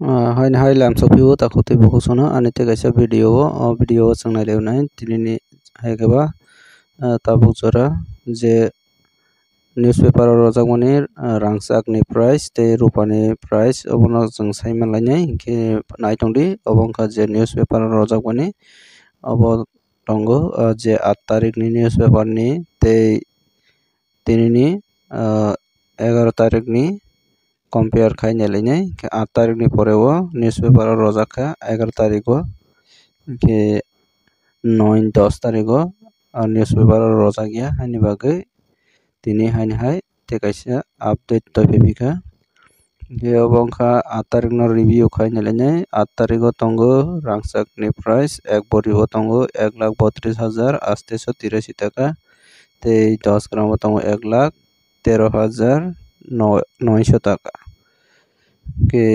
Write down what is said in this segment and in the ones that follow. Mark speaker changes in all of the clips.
Speaker 1: hai lam sopiu taku tui buku sono ani te kaisa video o video chung nailewnai tinini haikeba tabuk jora je newspaper o rojakmani rangchakni price tei rupani price obono chung saimanlainai hingke naitongdi obo wngkha je newspaper o rojakmani obo tongo je 8 tarik ni newspaper ni tei tinini 11 tarik ni compare khai nailaignai 8 tarik ni pore o newspaper o rojakha 11 tarik o hingke 9 10 tarik o newspaper o rojakya haini bagui tini haini hai tei kaisa update toiphaikha hingke obo wngkha 8 tarik no review khai nailaignai 8 tarik o tongo rangchak ni price 1 bori o tongo 1,32,883 taka tei 10 gram o tongo 1,13,900 taka ke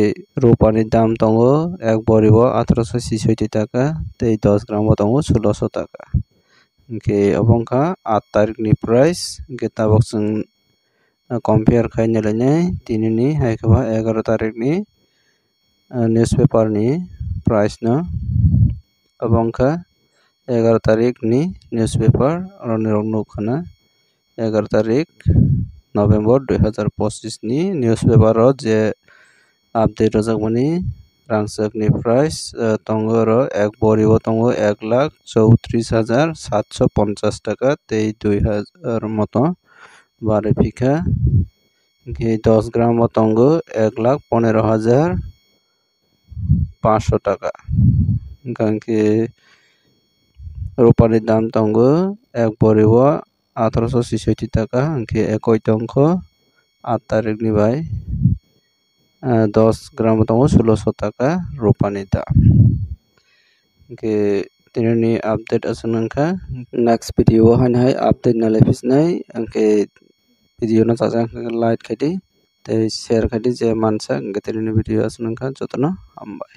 Speaker 1: rupani dam tongo 1 bori o 1866 taka tei 10 gram o tongo 1600 taka hingke obo wngkha 8 tarik ni price hingke tabok chung compare khai nailaignai tinini haikeba 11 tarik ni newspaper ni price no obo wngkha 11 tarik ni newspaper oroni rok nukha na 11 tarik November 2025 ni newspaper o je update rojakmani rangchakni price tongo oro 1 bori o tongo 1,34,750 taka tei 2000 moto baripika hingke 10 gram o tongo 1,15,500 taka hingke rupani dam tongo 1 bori o 1866 taka hingke ekoi tongkho 8 tarik ni bai 10 gram o tongo 1600 taka rupani dam hingke tinini update achuk wngkha next video o haini hai update nalaiphishnai hingke video no chajak wngkha like khai di tei share khai di je mansa hingke tinini video achuk wngkha jotono hambai।